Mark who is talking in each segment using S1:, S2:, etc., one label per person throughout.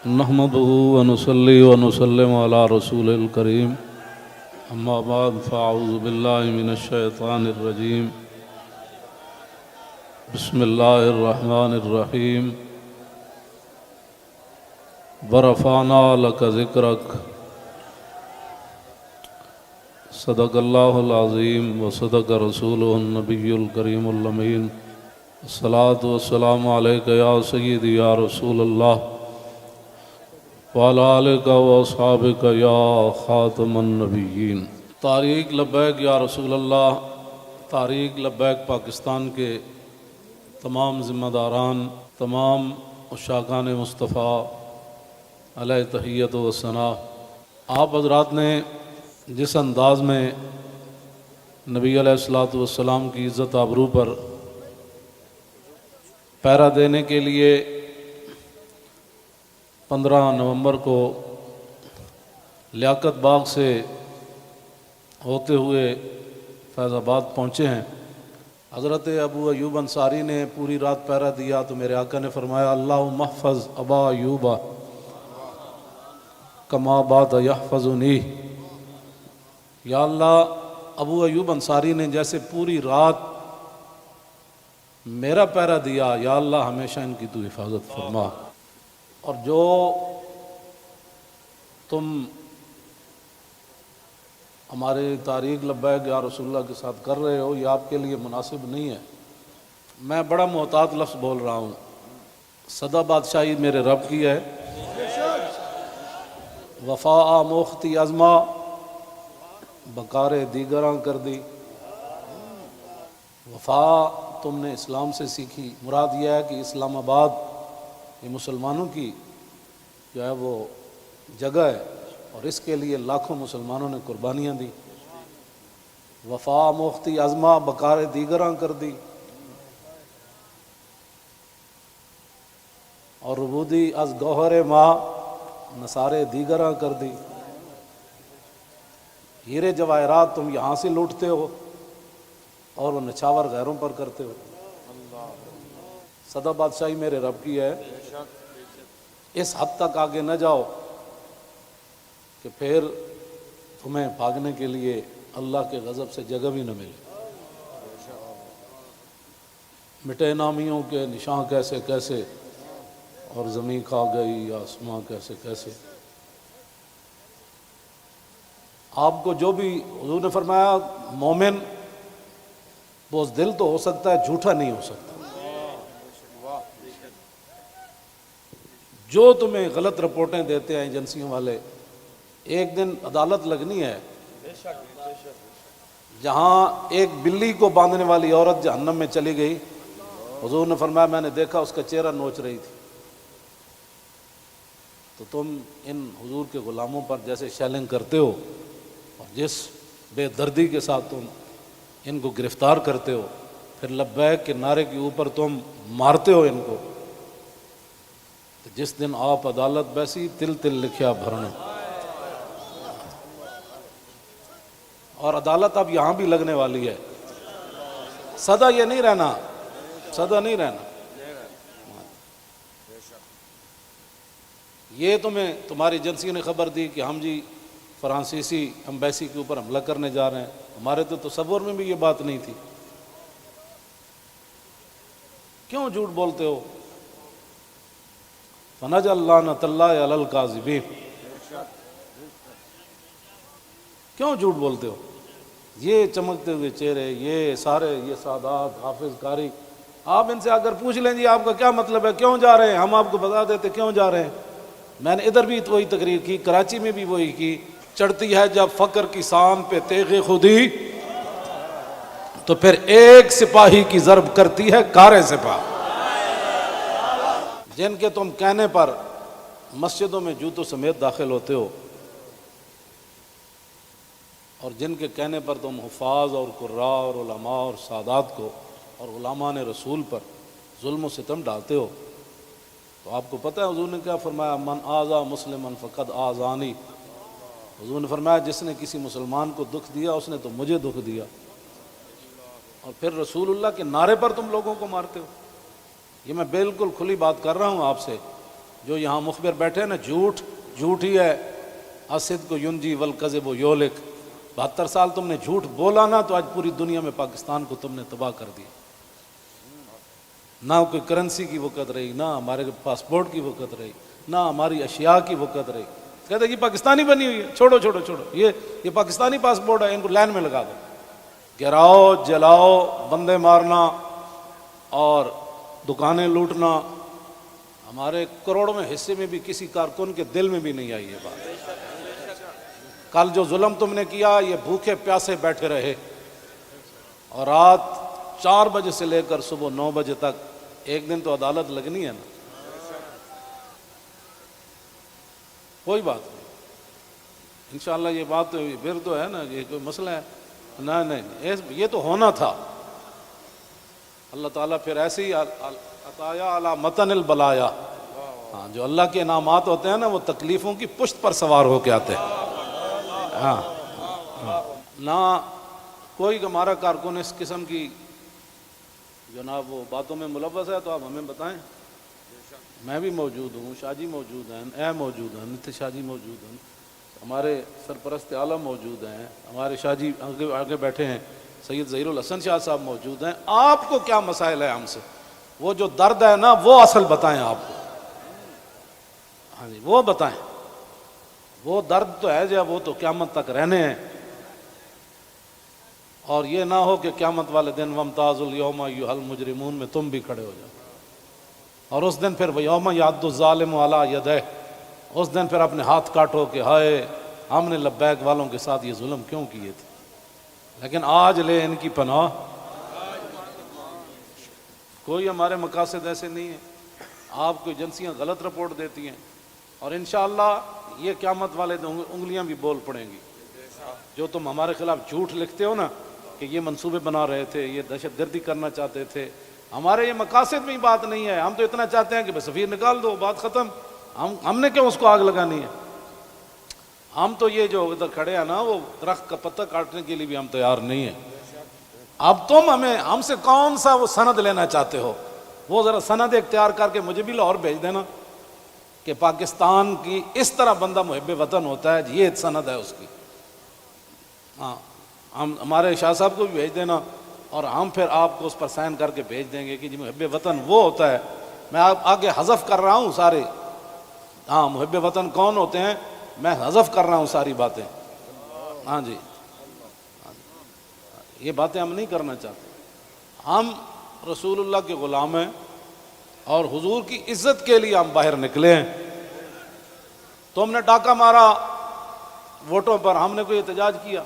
S1: نحمده ونصلي ونسلم على رسول الكريم اما بعد فاعوذ بالله من الشيطان الرجيم بسم الله الرحمن الرحيم ورفعنا لك ذكرك صدق الله العظيم وصدق رسوله النبي الكريم الأمين الصلاة والسلام عليك يا سيدي يا رسول الله وعلى آلك وأصحابك يا خاتم النبيين۔ تحریک لبیک یا رسول اللہ، تحریک لبیک پاکستان کے تمام ذمہ داران، تمام عشاقان مصطفیٰ علیہ تحیت و ثنا، آپ حضرات نے جس انداز میں نبی علیہ الصلوۃ والسلام کی عزت آبرو پر پہرا دینے کے لیے 15 نومبر کو لیاقت باغ سے ہوتے ہوئے فیض آباد پہنچے ہیں، حضرت ابو ایوب انصاری نے پوری رات پہرا دیا تو میرے آقا نے فرمایا اللہم احفظ ابا ایوب کما بات یحفظنی، یا اللہ ابو ایوب انصاری نے جیسے پوری رات میرا پہرا دیا، یا اللہ ہمیشہ ان کی تو حفاظت فرما۔ اور جو تم ہمارے تحریک لبیک یا رسول اللہ کے ساتھ کر رہے ہو یہ آپ کے لیے مناسب نہیں ہے۔ میں بڑا محتاط لفظ بول رہا ہوں، سدا بادشاہی میرے رب کی ہے، وفا موختی ازما بکار دیگراں کر دی۔ وفا تم نے اسلام سے سیکھی، مراد یہ ہے کہ اسلام آباد یہ مسلمانوں کی جو ہے وہ جگہ ہے اور اس کے لیے لاکھوں مسلمانوں نے قربانیاں دی۔ وفا موختی ازما بکار دیگراں کر دی، اور ربودی از گوہر ماں نثارے دیگراں کر دی۔ ہیرے جواہرات تم یہاں سے لوٹتے ہو اور وہ نچھاور غیروں پر کرتے ہو۔ سدا بادشاہی میرے رب کی ہے، اس حد تک آگے نہ جاؤ کہ پھر تمہیں بھاگنے کے لیے اللہ کے غضب سے جگہ بھی نہ ملے۔ مٹے نامیوں کے نشان کیسے کیسے، اور زمین کھا گئی آسماں کیسے کیسے۔ آپ کو جو بھی حضور نے فرمایا مومن بزدل تو ہو سکتا ہے، جھوٹا نہیں ہو سکتا۔ جو تمہیں غلط رپورٹیں دیتے ہیں ایجنسیوں والے، ایک دن عدالت لگنی ہے جہاں ایک بلی کو باندھنے والی عورت جہنم میں چلی گئی، حضور نے فرمایا میں نے دیکھا اس کا چہرہ نوچ رہی تھی۔ تو تم ان حضور کے غلاموں پر جیسے شیلنگ کرتے ہو اور جس بے دردی کے ساتھ تم ان کو گرفتار کرتے ہو، پھر لبیک کے نعرے کے اوپر تم مارتے ہو ان کو، تو جس دن آپ عدالت بیسی تل تل لکھیا بھرنا۔ اور عدالت اب یہاں بھی لگنے والی ہے، سدا یہ نہیں رہنا، سدا نہیں رہنا۔ یہ تمہیں تمہاری ایجنسیوں نے خبر دی کہ ہم جی فرانسیسی ایمبیسی کے اوپر حملہ کرنے جا رہے ہیں، ہمارے تو تصور میں بھی یہ بات نہیں تھی۔ کیوں جھوٹ بولتے ہو؟ فنجعل لعنۃ اللہ علی الکاذبین، کیوں جھوٹ بولتے ہو؟ یہ چمکتے ہوئے چہرے، یہ سارے یہ سادات حافظ قاری، آپ ان سے اگر پوچھ لیں جی آپ کا کیا مطلب ہے، کیوں جا رہے ہیں، ہم آپ کو بتا دیتے کیوں جا رہے ہیں۔ میں نے ادھر بھی وہی تقریر کی، کراچی میں بھی وہی کی۔ چڑھتی ہے جب فقر کی سام پہ تیغ خودی، تو پھر ایک سپاہی کی ضرب کرتی ہے کار سپاہ۔ جن کے تم کہنے پر مسجدوں میں جوتوں سمیت داخل ہوتے ہو، اور جن کے کہنے پر تم حفاظ اور قراء اور علماء اور سادات کو اور غلامان رسول پر ظلم و ستم ڈالتے ہو، تو آپ کو پتہ ہے حضور نے کیا فرمایا، من آذا مسلما فقد آذانی۔ حضور نے فرمایا جس نے کسی مسلمان کو دکھ دیا اس نے تو مجھے دکھ دیا، اور پھر رسول اللہ کے نعرے پر تم لوگوں کو مارتے ہو۔ یہ میں بالکل کھلی بات کر رہا ہوں آپ سے، جو یہاں مخبر بیٹھے ہیں نا، جھوٹ ہی ہے. الصدق ینجی والکذب یہلک. 72 سال تم نے جھوٹ بولا نا، تو آج پوری دنیا میں پاکستان کو تم نے تباہ کر دیا. نہ کوئی کرنسی کی وقت رہی، نہ ہمارے پاسپورٹ کی وقت رہی، نہ ہماری اشیاء کی وقت رہی. کہتے یہ پاکستانی بنی ہوئی ہے، چھوڑو چھوڑو چھوڑو، یہ پاکستانی پاسپورٹ ہے، ان کو لائن میں لگا دو. گراؤ، جلاؤ، بندے مارنا اور دکانیں لوٹنا، ہمارے کروڑوں میں حصے میں بھی کسی کارکن کے دل میں بھی نہیں آئی یہ بات. کل جو ظلم تم نے کیا، یہ بھوکے پیاسے بیٹھے رہے اور رات 4 بجے سے لے کر صبح 9 بجے تک. ایک دن تو عدالت لگنی ہے نا. کوئی بات نہیں، انشاءاللہ یہ بات پھر تو ہے نا، یہ کوئی مسئلہ ہے؟ نہیں، یہ تو ہونا تھا. اللہ تعالیٰ پھر ایسے ہی عطایا علی متن البلایا. ہاں، جو اللہ کے انعامات ہوتے ہیں نا، وہ تکلیفوں کی پشت پر سوار ہو کے آتے ہیں. ہاں، نہ کوئی ہمارا کارکن اس قسم کی جناب وہ باتوں میں ملوث ہے تو آپ ہمیں بتائیں. میں بھی موجود ہوں، شاہ جی موجود ہیں، اے موجود ہیں، نتیش شاہ جی موجود ہیں، ہمارے سرپرست عالم موجود ہیں، ہمارے شاہ جی آگے بیٹھے ہیں، سید ظہیر الحسن شاہ صاحب موجود ہیں. آپ کو کیا مسائل ہے ہم سے؟ وہ جو درد ہے نا، وہ اصل بتائیں آپ کو. ہاں جی، وہ بتائیں. وہ درد تو ہے جو وہ تو قیامت تک رہنے ہیں. اور یہ نہ ہو کہ قیامت والے دن وامتاز الیوم ایھا المجرمون میں تم بھی کھڑے ہو جاؤ. اور اس دن پھر یوم یعض الظالم علی یدیہ، اس دن پھر اپنے ہاتھ کاٹو کہ ہائے ہم نے لبیک والوں کے ساتھ یہ ظلم کیوں کیے تھے. لیکن آج لے ان کی پناہ. کوئی ہمارے مقاصد ایسے نہیں ہیں. آپ کو ایجنسیاں غلط رپورٹ دیتی ہیں اور انشاءاللہ یہ قیامت والے دن انگلیاں بھی بول پڑیں گی. جو تم ہمارے خلاف جھوٹ لکھتے ہو نا کہ یہ منصوبے بنا رہے تھے، یہ دہشت گردی کرنا چاہتے تھے، ہمارے یہ مقاصد میں بات نہیں ہے. ہم تو اتنا چاہتے ہیں کہ بس سفیر نکال دو، بات ختم. ہم نے کیوں اس کو آگ لگانی ہے؟ ہم تو یہ جو ادھر کھڑے ہیں نا، وہ درخت کا پتہ کاٹنے کے لیے بھی ہم تیار نہیں ہیں. اب تم ہم سے کون سا وہ سند لینا چاہتے ہو؟ وہ ذرا سند اختیار کر کے مجھے بھی لاہور بھیج دینا کہ پاکستان کی اس طرح بندہ محب وطن ہوتا ہے، یہ سند ہے اس کی. ہاں، ہمارے شاہ صاحب کو بھی بھیج دینا اور ہم پھر آپ کو اس پر سائن کر کے بھیج دیں گے کہ جی محب وطن وہ ہوتا ہے. میں آگے حذف کر رہا ہوں سارے. ہاں، محب وطن کون ہوتے ہیں میں حذف کر رہا ہوں ساری باتیں. ہاں جی، یہ باتیں ہم نہیں کرنا چاہتے. ہم رسول اللہ کے غلام ہیں اور حضور کی عزت کے لیے ہم باہر نکلے ہیں. تم نے ڈاکہ مارا ووٹوں پر، ہم نے کوئی احتجاج کیا؟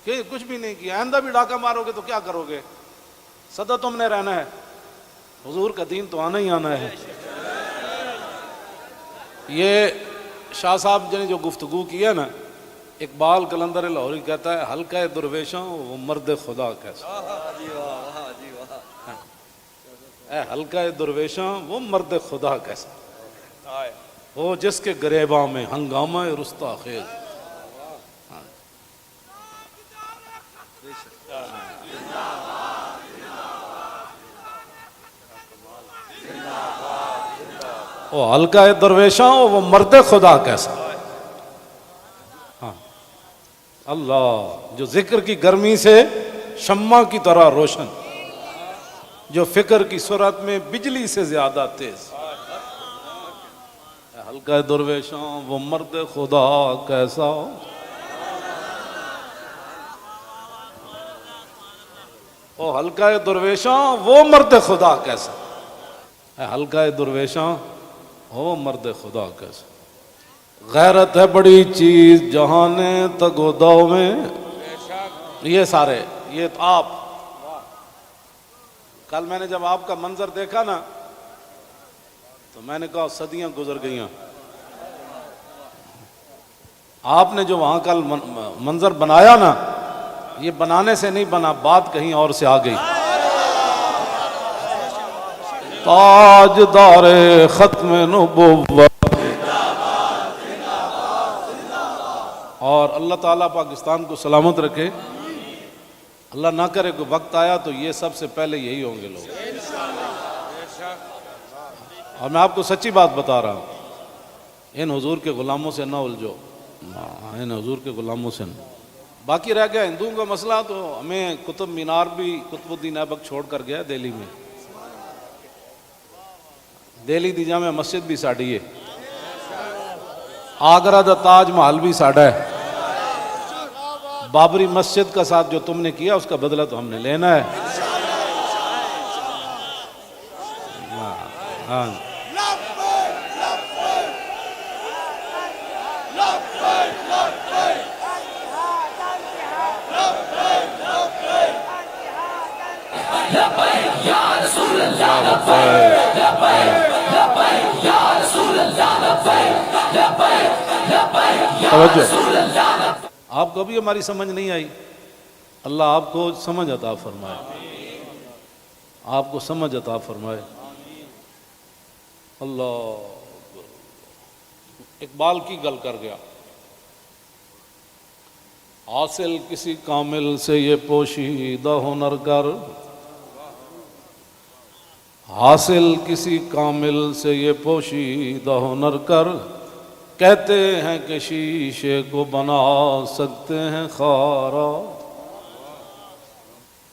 S1: کہ کچھ بھی نہیں کیا. آئندہ بھی ڈاکہ مارو گے تو کیا کرو گے؟ سدا تم نے رہنا ہے. حضور کا دین تو آنا ہی آنا ہے. یہ شاہ صاحب نے جو گفتگو کی ہے نا، اقبال قلندر لاہوری کہتا ہے حلقہ درویشاں وہ مرد خدا کیسا. اے حلقہ درویشاں وہ مرد خدا کیسا، وہ جس کے گریباں میں ہنگامہ رستا خیز. وہ حلقہ درویشاں وہ مرد خدا کیسا. ہاں، اللہ جو ذکر کی گرمی سے شمع کی طرح روشن، جو فکر کی سرعت میں بجلی سے زیادہ تیز. حلقہ درویشاں وہ مرد خدا کیسا. او حلقہ درویشاں وہ مرد خدا کیسا. حلقہ درویشاں وہ مرد خدا کیسا. غیرت ہے بڑی چیز جہانے تگ و دو میں. یہ سارے یہ آپ کل میں نے جب آپ کا منظر دیکھا نا تو میں نے کہا صدیاں گزر گئیں. آپ نے جو وہاں کل منظر بنایا نا، یہ بنانے سے نہیں بنا، بات کہیں اور سے آ گئی. تاجدار ختم نبوت. اور اللہ تعالیٰ پاکستان کو سلامت رکھے. اللہ نہ کرے کوئی وقت آیا تو یہ سب سے پہلے یہی ہوں گے لوگ. اور میں آپ کو سچی بات بتا رہا ہوں، ان حضور کے غلاموں سے نہ الجھو، ان حضور کے غلاموں سے نہ۔ باقی رہ گیا ہندوؤں کا مسئلہ، تو ہمیں قطب مینار بھی قطب الدین ایبک چھوڑ کر گیا دہلی میں، دہلی دی جامع مسجد بھی ساڑی ہے، آگرہ دا تاج محل بھی ساڑا ہے، بابری مسجد کا ساتھ جو تم نے کیا اس کا بدلہ تو ہم نے لینا ہے۔ ہاں توجہ، آپ کو بھی ہماری سمجھ نہیں آئی، اللہ آپ کو سمجھ عطا فرمائے، آپ کو سمجھ عطا فرمائے۔ اللہ اقبال کی گل کر گیا، حاصل کسی کامل سے یہ پوشیدہ ہنر کر، حاصل کسی کامل سے یہ پوشیدہ ہنر کر، کہتے ہیں کہ شیشے کو بنا سکتے ہیں خارا۔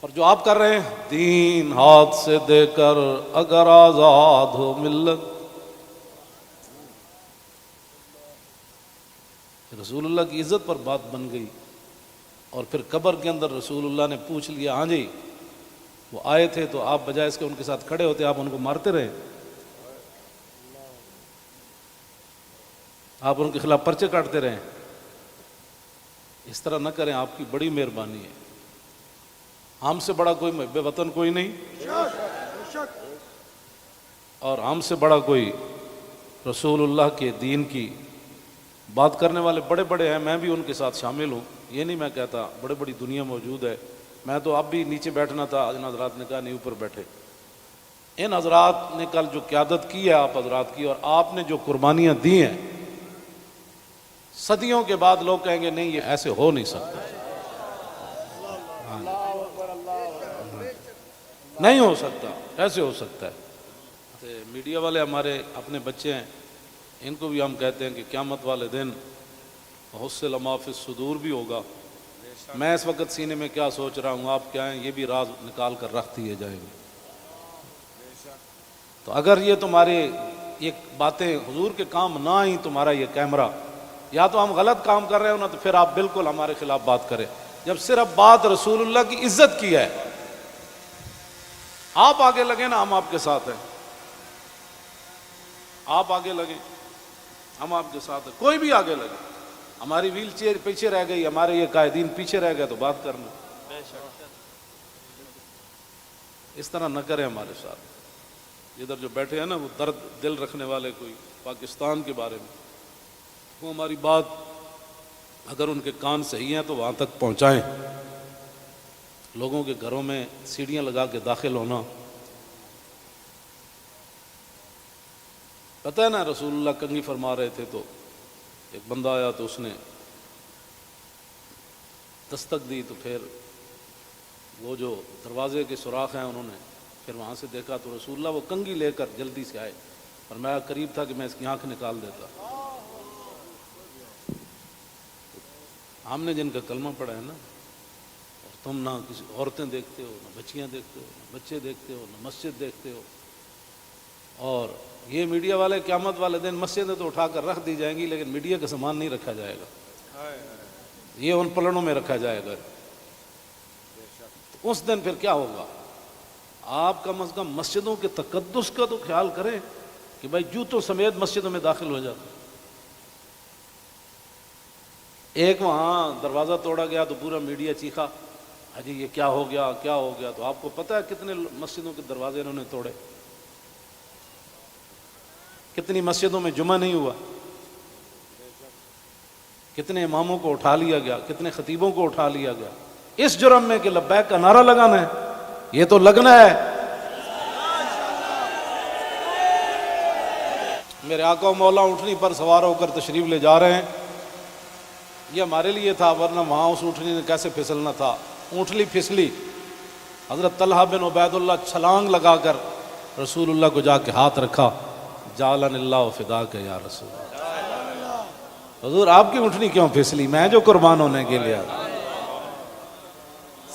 S1: اور جو آپ کر رہے ہیں، دین ہاتھ سے دے کر اگر آزاد ہو ملت۔ رسول اللہ کی عزت پر بات بن گئی، اور پھر قبر کے اندر رسول اللہ نے پوچھ لیا، ہاں جی وہ آئے تھے تو آپ بجائے اس کے ان کے ساتھ کھڑے ہوتے، آپ ان کو مارتے رہے، آپ ان کے خلاف پرچے کاٹتے رہے۔ اس طرح نہ کریں، آپ کی بڑی مہربانی ہے، ہم سے بڑا کوئی محب وطن کوئی نہیں، اور ہم سے بڑا کوئی رسول اللہ کے دین کی بات کرنے والے بڑے بڑے ہیں، میں بھی ان کے ساتھ شامل ہوں، یہ نہیں میں کہتا، بڑے بڑی دنیا موجود ہے، میں تو اب بھی نیچے بیٹھنا تھا، ان حضرات نے کہا نہیں اوپر بیٹھے۔ ان حضرات نے کل جو قیادت کی ہے آپ حضرات کی، اور آپ نے جو قربانیاں دی ہیں، صدیوں کے بعد لوگ کہیں گے نہیں یہ ایسے ہو نہیں سکتا، نہیں ہو سکتا، ایسے ہو سکتا ہے۔ میڈیا والے ہمارے اپنے بچے ہیں، ان کو بھی ہم کہتے ہیں کہ قیامت والے دن حصل ما فی الصدور بھی ہوگا۔ میں اس وقت سینے میں کیا سوچ رہا ہوں، آپ کیا ہیں، یہ بھی راز نکال کر رکھ دیے جائیں گے۔ تو اگر یہ تمہارے یہ باتیں حضور کے کام نہ آئیں، تمہارا یہ کیمرہ، یا تو ہم غلط کام کر رہے ہو نا، تو پھر آپ بالکل ہمارے خلاف بات کریں۔ جب صرف بات رسول اللہ کی عزت کی ہے، آپ آگے لگیں نا، ہم آپ کے ساتھ ہیں، آپ آگے لگیں، ہم آپ کے ساتھ ہیں، کوئی بھی آگے لگے۔ ہماری ویل چیئر پیچھے رہ گئی، ہمارے یہ قائدین پیچھے رہ گئے، تو بات کرنا، اس طرح نہ کریں ہمارے ساتھ۔ ادھر جو بیٹھے ہیں نا، وہ درد دل رکھنے والے، کوئی پاکستان کے بارے میں، وہ ہماری بات اگر ان کے کان صحیح ہیں تو وہاں تک پہنچائیں۔ لوگوں کے گھروں میں سیڑھیاں لگا کے داخل ہونا، پتہ ہے نا رسول اللہ کنگھی فرما رہے تھے، تو ایک بندہ آیا تو اس نے دستک دی، تو پھر وہ جو دروازے کے سوراخ ہیں انہوں نے پھر وہاں سے دیکھا، تو رسول اللہ وہ کنگھی لے کر جلدی سے آئے، اور میں قریب تھا کہ میں اس کی آنکھ نکال دیتا۔ ہم نے جن کا کلمہ پڑھا ہے نا، اور تم نہ کسی عورتیں دیکھتے ہو، نہ بچیاں دیکھتے ہو، نہ بچے دیکھتے ہو، نہ مسجد دیکھتے ہو، اور یہ میڈیا والے قیامت والے دن مسجدیں تو اٹھا کر رکھ دی جائیں گی، لیکن میڈیا کا سامان نہیں رکھا جائے گا، یہ ان پلڑوں میں رکھا جائے گا۔ تو اس دن پھر کیا ہوگا؟ آپ کم از کم مسجدوں کے تقدس کا تو خیال کریں کہ بھائی جوتوں سمیت مسجدوں میں داخل ہو جاتے۔ ایک وہاں دروازہ توڑا گیا تو پورا میڈیا چیخا، حجی یہ کیا ہو گیا، کیا ہو گیا؟ تو آپ کو پتہ ہے کتنے مسجدوں کے دروازے انہوں نے توڑے، کتنی مسجدوں میں جمعہ نہیں ہوا، کتنے اماموں کو اٹھا لیا گیا، کتنے خطیبوں کو اٹھا لیا گیا، اس جرم میں کہ لبیک کا نعرہ لگانا ہے، یہ تو لگنا ہے۔ میرے آقا و مولا اونٹنی پر سوار ہو کر تشریف لے جا رہے ہیں، یہ ہمارے لیے تھا، ورنہ وہاں اس اونٹنی نے کیسے پھسلنا تھا، اونٹلی پھسلی، حضرت طلحہ بن عبید اللہ چھلانگ لگا کر رسول اللہ کو جا کے ہاتھ رکھا،
S2: جعلن اللہ فداک یا رسول اللہ۔ حضور آپ کی اونٹنی کیوں پھسلی؟ میں جو قربان ہونے کے لیے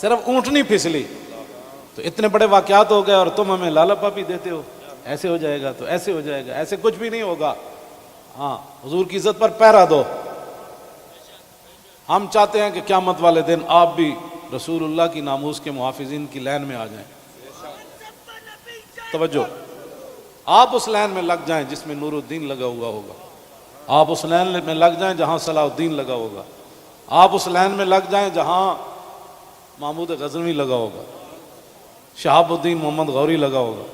S2: صرف اونٹنی پھسلی تو اتنے بڑے واقعات ہو گئے اور تم ہمیں لالا پاپی دیتے ہو، ایسے ہو جائے گا تو ایسے ہو جائے گا، ایسے کچھ بھی نہیں ہوگا۔ ہاں حضور کی عزت پر پہرا دو۔ ہم چاہتے ہیں کہ قیامت والے دن آپ بھی رسول اللہ کی ناموس کے محافظین کی لائن میں آ جائیں۔ توجہ، آپ اس لائن میں لگ جائیں جس میں نور الدین لگا ہوا ہوگا، آپ اس لائن میں لگ جائیں جہاں صلاح الدین لگا ہوگا، آپ اس لائن میں لگ جائیں جہاں محمود غزنوی لگا ہوگا، شہاب الدین محمد غوری لگا ہوگا۔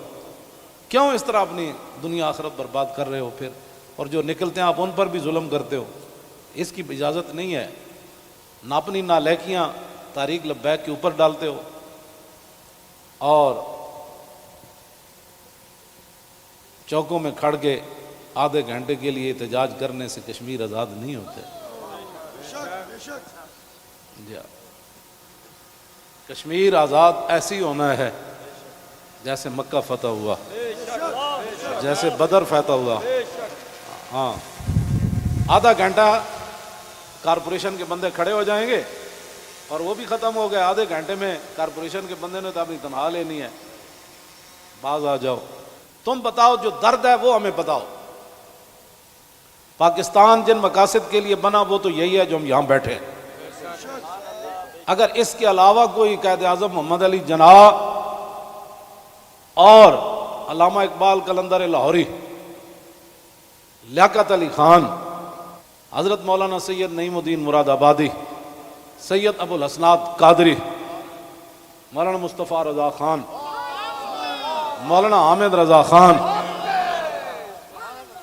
S2: کیوں اس طرح اپنی دنیا آخرت برباد کر رہے ہو پھر؟ اور جو نکلتے ہیں آپ ان پر بھی ظلم کرتے ہو، اس کی اجازت نہیں ہے۔ نہ اپنی نالیکیاں تاریخ لبیک کے اوپر ڈالتے ہو، اور چوکوں میں کھڑ کے آدھے گھنٹے کے لیے احتجاج کرنے سے کشمیر آزاد نہیں ہوتے۔ جی، کشمیر آزاد ایسی ہونا ہے جیسے مکہ فتح ہوا، جیسے بدر فتح ہوا۔ ہاں، آدھا گھنٹہ کارپوریشن کے بندے کھڑے ہو جائیں گے اور وہ بھی ختم ہو گئے۔ آدھے گھنٹے میں کارپوریشن کے بندے نے تو اپنی تنخواہ لینی ہے، باز آ جاؤ، تم بتاؤ جو درد ہے وہ ہمیں بتاؤ۔ پاکستان جن مقاصد کے لیے بنا وہ تو یہی ہے جو ہم یہاں بیٹھے ہیں۔ اگر اس کے علاوہ کوئی قائد اعظم محمد علی جناح اور علامہ اقبال قلندر لاہوری، لیاقت علی خان، حضرت مولانا سید نعیم الدین مراد آبادی، سید ابو الحسنات قادری، مولانا مصطفیٰ رضا خان، مولانا حامد رضا خان،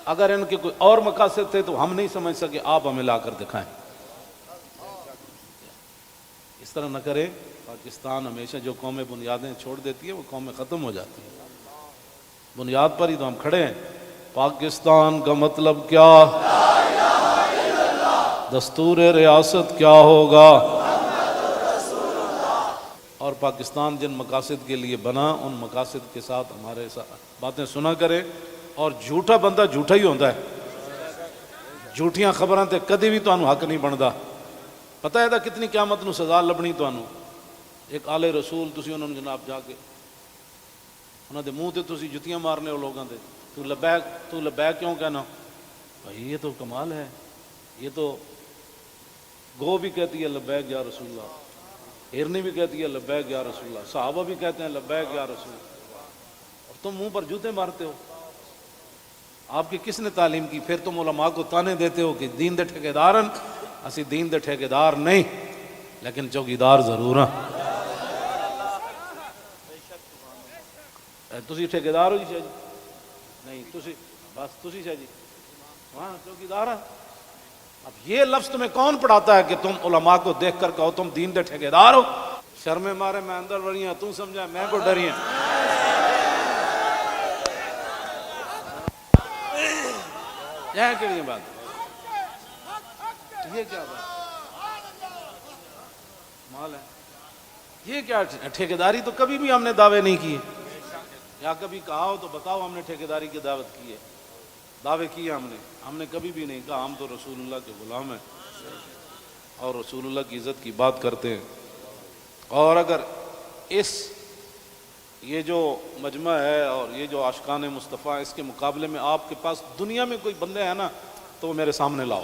S2: اگر ان کے کوئی اور مقاصد تھے تو ہم نہیں سمجھ سکے، آپ ہمیں لا کر دکھائیں۔ اس طرح نہ کریں۔ پاکستان ہمیشہ جو قومیں بنیادیں چھوڑ دیتی ہیں وہ قومیں ختم ہو جاتی ہیں۔ بنیاد پر ہی تو ہم کھڑے ہیں۔ پاکستان کا مطلب کیا؟ دستور ریاست کیا ہوگا؟ اور پاکستان جن مقاصد کے لیے بنا ان مقاصد کے ساتھ ہمارے ساتھ باتیں سنا کرے۔ اور جھوٹا بندہ جھوٹا ہی ہوتا ہے، جھوٹیاں خبراں تے کدی بھی تانوں حق نہیں بندا۔ پتہ ہے کتنی قیامت نو سزا لبنی تانوں۔ ایک آلے رسول تسی انہوں نے جناب جا کے انہاں دے منہ تے تسی جتیاں مارنے ہو لوگاں دے، تو لبیک کیوں کہنا؟ بھائی یہ تو کمال ہے، یہ تو گو بھی کہتی ہے لبیک یا رسول اللہ، ہرنی بھی کہتی ہے لبیک یا رسول اللہ، صحابہ بھی کہتے ہیں لبیک یا رسول اللہ، اور تم منہ پر جوتے مارتے ہو۔ آپ کی کس نے تعلیم کی؟ پھر تم علماء کو تانے دیتے ہو کہ دین دے ٹھیکیدارن، اسی دین دے ٹھیکیدار نہیں لیکن چوکیدار ضرور ہیں۔ تسی ٹھیکیدار ہو جی شاہ جی؟ نہیں، تسی بس تسی شاہ جی وہاں چوکیدار ہیں۔ اب یہ لفظ تمہیں کون پڑھاتا ہے کہ تم علماء کو دیکھ کر کہو تم دین دے ٹھیکیدار ہو؟ شرم مارے میں اندر بڑی ہیں، تم سمجھا میں کو ڈری ہیں۔ یہ کیڑی بات؟ یہ کیا بات مال ہے؟ یہ کیا ٹھیکیداری؟ تو کبھی بھی ہم نے دعوے نہیں کیے، یا کبھی کہا ہو تو بتاؤ ہم نے ٹھیکیداری کی دعوت کی ہے، دعوے کیے ہم نے کبھی بھی نہیں کہا ہم تو رسول اللہ کے غلام ہیں اور رسول اللہ کی عزت کی بات کرتے ہیں۔ اور اگر یہ جو مجمع ہے اور یہ جو عاشقان مصطفیٰ، اس کے مقابلے میں آپ کے پاس دنیا میں کوئی بندے ہیں نا تو وہ میرے سامنے لاؤ۔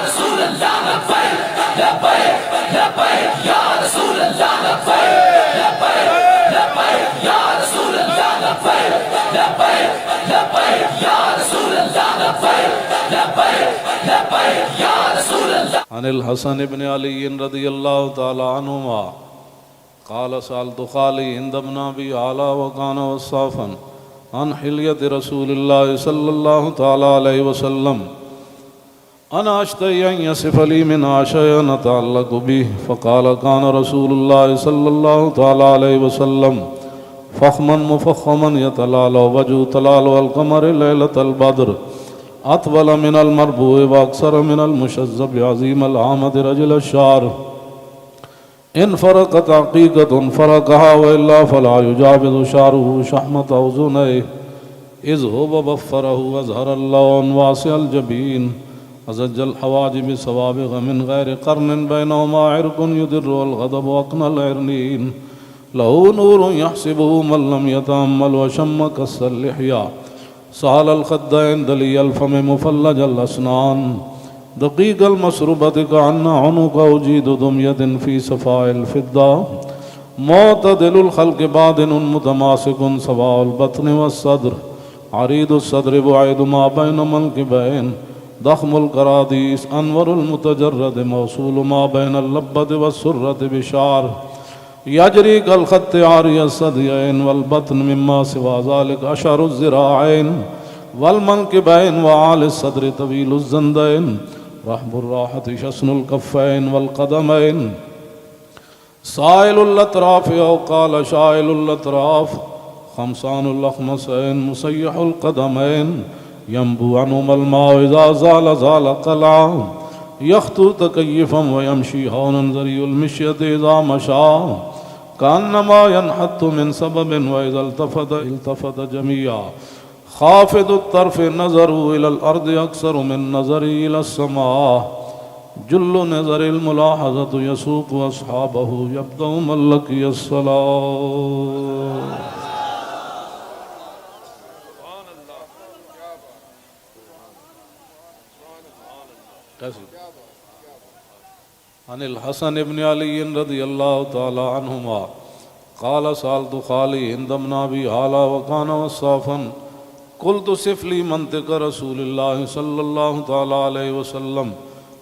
S2: رسول اللہ لبیک لبیک لبیک یا رسول اللہ لبیک لبیک لبیک یا رسول اللہ لبیک لبیک لبیک یا رسول اللہ لبیک لبیک لبیک یا رسول اللہ۔ عن الحسن بن علی رضی اللہ تعالی عنہما قال سألت خالي عند ابن أبي علا وكان وصافا عن حلية رسول الله صلى الله تعالى عليه وسلم أنا أشتهي أن يصف لي منها شيئا أتعلق به فقال كان رسول الله صلى الله تعالى عليه وسلم فخما مفخما يتلالى وجه تلالى القمر ليلة البدر أطول من المربوع وأكثر من المشذب عظيم العامد رجل الشعر ان فرقت عقیقت فرقها وإلا فلا يجاوز شعره شحمة أذنيه
S1: إذ هو بفره وأظهر اللون واسع الجبين أزج الحواجب سوابغ من غير قرن بينهما عرق يدر والغضب أقنى العرنين له نور يحسبه من لم يتأمل وشم كس اللحية سهل الخدين دلي الفم مفلج الأسنان دقيق المسربة كأن عنق أجيد دمية في صفاء الفضة معتدل الخلق بادن متماسك سواء البطن والصدر عريض الصدر بعيد ما بين منكبين ضخم الكراديس أنور المتجرد موصول ما بين اللبة والسرة بشعر يجري كالخط عاري الثديين والبطن مما سوى ذلك أشعر الذراعين والمنكبين وعالي الصدر طويل الزندين رحب الراحة شسن الكفين والقدمين سائل الأطراف أو قال شائل الأطراف خمسان الأخمسين مسيح القدمين ينبو عنهما الماء إذا زال زال قلعا يخطو تكيفا ويمشي هونا ذري المشية إذا مشى كأنما ينحت من سبب وإذا التفت جميعا خافض الطرف نظره إلى الأرض أكثر من نظره إلى السماء جل نظر الملاحظة يسوق أصحابه يبدأ من لقي الصلاة. عن الحسن بن علي رضي الله تعالى عنهما قال سألت خالي هند بن أبي هالة وكان وصافا قلت صف لي منطق رسول الله صلى الله تعالى عليه وسلم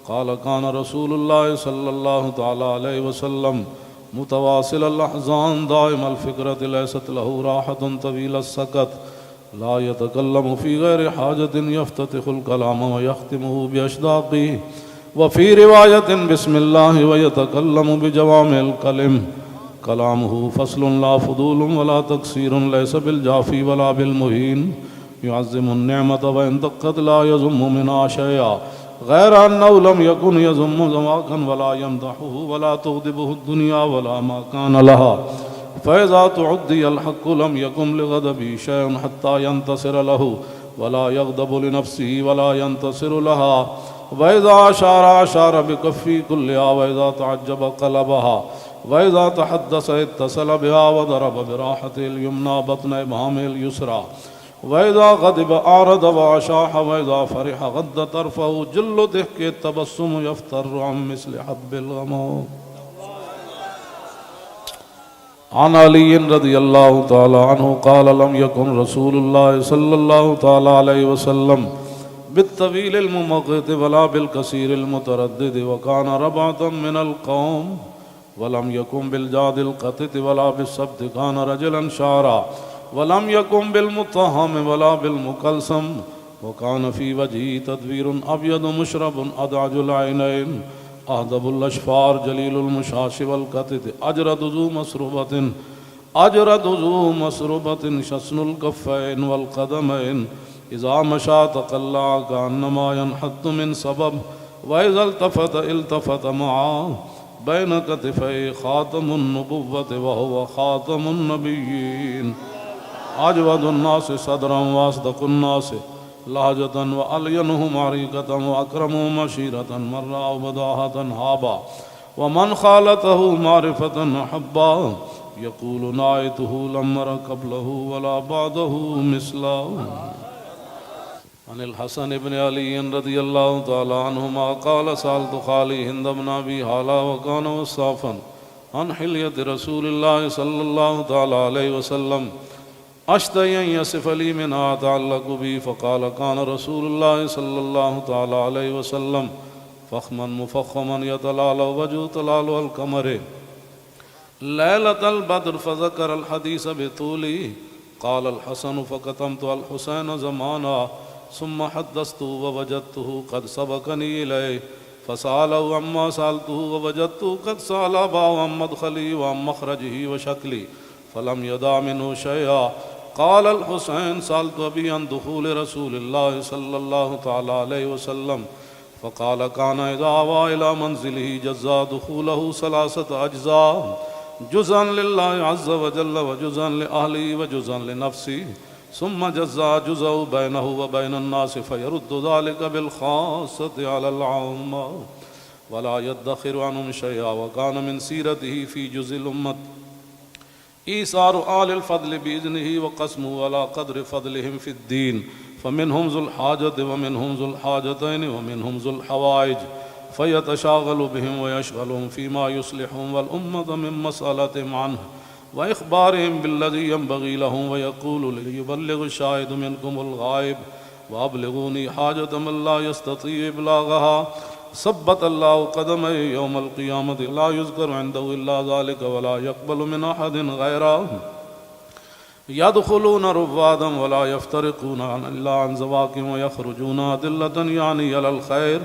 S1: قال كان رسول الله صلى الله تعالى عليه وسلم متواصل الأحزان دائم الفكرة ليست له راحة طويل السكت لا يتكلم في غير حاجة يفتتح الكلام ويختمه بأشداقه وفي رواية بسم الله ويتكلم بجوامع الكلم كلامه فصل لا فضول ولا تقصير ليس بالجافي ولا بالمهين يعظم النعمة وإن دقت لا يذم منها شيئا غير أنه لم يكن يذم ذواقا ولا يمدحه ولا تغضبه الدنيا ولا ما كان لها فإذا تعدي الحق لم يكن لغضبه شيء حتى ينتصر له ولا يغضب لنفسه ولا ينتصر لها وإذا أشار بكفي كلها وإذا تعجب قلبها وإذا تحدث اتصل بها وضرب براحته اليمنى بطن إبهامه اليسرى وإذا غضب أعرض وأشاح وإذا فرح غض طرفه جل ضحك التبسم يفتر عن مثل حب الغمام. عن علي رضي الله تعالى عنه قال لم يكن رسول الله صلى الله تعالى عليه وسلم بالطويل الممقت ولا بالكثير المتردد وكان ربعة من القوم ولم يكن بالجاد القتت ولا بالسبت كان رجلا شعرا ولم يكن بالمطهم ولا بالمكلسم وكان في وجهه تدوير أبيض مشرب أدعج العينين أهدب الأشفار جليل المشاش والكتت أجرد ذو مسربة شسن الكفين والقدمين إذا مشى تقلع كأنما ينحط من سبب وإذا التفت معه بين كتفي خاتم النبوة وهو خاتم النبيين أجود الناس صدرا وأصدق الناس لهجة وألينهم عريقة وأكرمهم عشيرة من رأوا بداهة هابا ومن خالته معرفة أحبا يقول نايته لم أر قبله ولا بعده مثله. عن الحسن بن علي رضي الله تعالى عنهما قال سألت خالي هند بن أبي هالة وكان وصافا عن حلية رسول الله صلى الله تعالى عليه وسلم أشتهي أن يصف لي منها أتعلق بي فقال كان رسول الله صلى الله تعالى عليه وسلم فخما مفخما يتلالى وجه تلالى القمر ليلة البدر فذكر الحديث بطوله قال الحسن فكتمت الحسين زمانا ثم حدثته ووجدته قد سبقني إليه فسأله عما سألته ووجدته قد سأل أباه عن مدخلي وعن مخرجه وشكلي فلم يدع منه شيئا. قال الحسين سألت أبي عن دخول رسول الله صلى الله تعالى عليه وسلم فقال كان إذا آوى إلى منزله جزا دخوله 3 أجزاء جزءا لله عز وجل وجزءا لأهله وجزءا لنفسه ثم جزا جزء بينه وبين الناس فيرد ذلك بالخاصة على العامة ولا يدخر عنهم شيئا وكان من سيرته في جزء الأمة إيثار آل الفضل بإذنه وقسمه على قدر فضلهم في الدين فمنهم ذو الحاجة ومنهم ذو الحاجتين ومنهم ذو الحوائج فيتشاغل بهم ويشغلهم فيما يصلحهم والأمة من مسألتهم عنه وإخبارهم بالذي ينبغي لهم ويقول ليبلغ الشاهد منكم الغائب وأبلغوني حاجة من لا يستطيع إبلاغها ثبت الله قدمه يوم القيامة لا يذكر عنده إلا ذلك ولا يقبل من أحد غيره يدخلون رفادا ولا يفترقون إلا عن زواكم ويخرجون أدلة يعني على الخير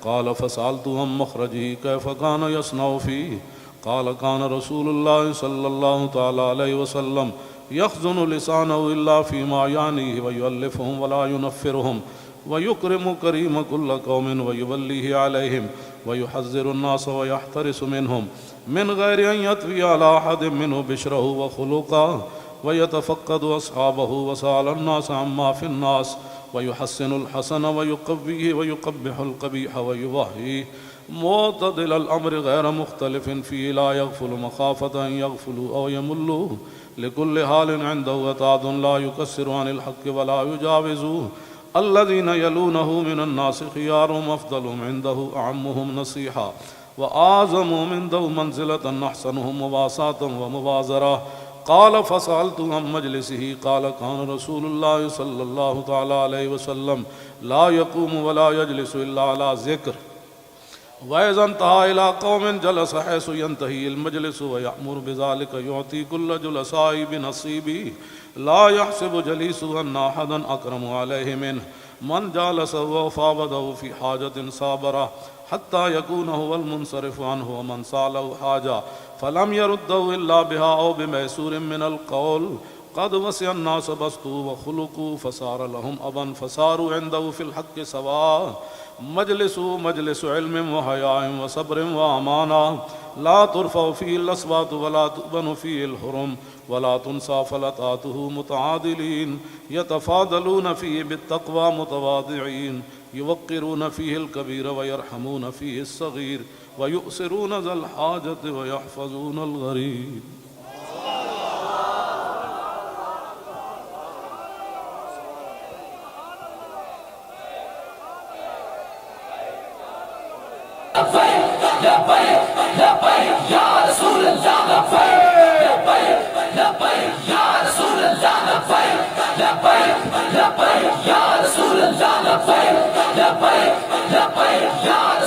S1: قال فسألت عن مخرجه كيف كان يصنع فيه قال كان رسول الله صلى الله تعالى عليه وسلم يخزن لسانه إلا فيما يعنيه ويؤلفهم ولا ينفرهم ويكرم كريم كل قوم ويوليه عليهم ويحذر الناس ويحترس منهم من غير أن يطوي على أحد منه بشره وخلقه ويتفقد أصحابه وسأل الناس عما في الناس ويحسن الحسن ويقويه ويقبح القبيح ويوهيه معتدل الأمر غير مختلف فيه لا يغفل مخافة أن يغفلوا أو يملوا لكل حال عنده وتعد لا يكسر عن الحق ولا يجاوزوه الذين يلونه من الناس خيارهم أفضلهم عنده أعمهم نصيحة وأعظمهم عنده منزلة أحسنهم مواساة ومبازرة قال فسألت عن مجلسه قال كان رسول الله صلى الله تعالى عليه وسلم لا يقوم ولا يجلس إلا على ذكر وإذا انتهى إلى قوم جلس حيث ينتهي المجلس ويأمر بذلك يعطي كل جلساء بنصيبه لا يحسب جليسه أن أحدا أكرم عليه منه من جالسه وفاوضه في حاجة صابره حتى يكون هو المنصرف عنه ومن سأله حاجة فلم يرده إلا بها أو بميسور من القول قد وسع الناس بسطوا وخلقوا فصار لهم أبا فصاروا عنده في الحق سواء مجلس علم وحياء وصبر وأمانة لا ترفع فيه الأصوات ولا تؤبن فيه الحرم ولا تنسى فلتاته متعادلين يتفاضلون فيه بالتقوى متواضعين يوقرون فيه الكبير ويرحمون فيه الصغير ويؤسرون ذا الحاجة ويحفظون الغريب
S3: لبيك لبيك لبيك يا رسول الله لبيك لبيك لبيك يا رسول الله لبيك لبيك لبيك يا رسول الله لبيك لبيك لبيك يا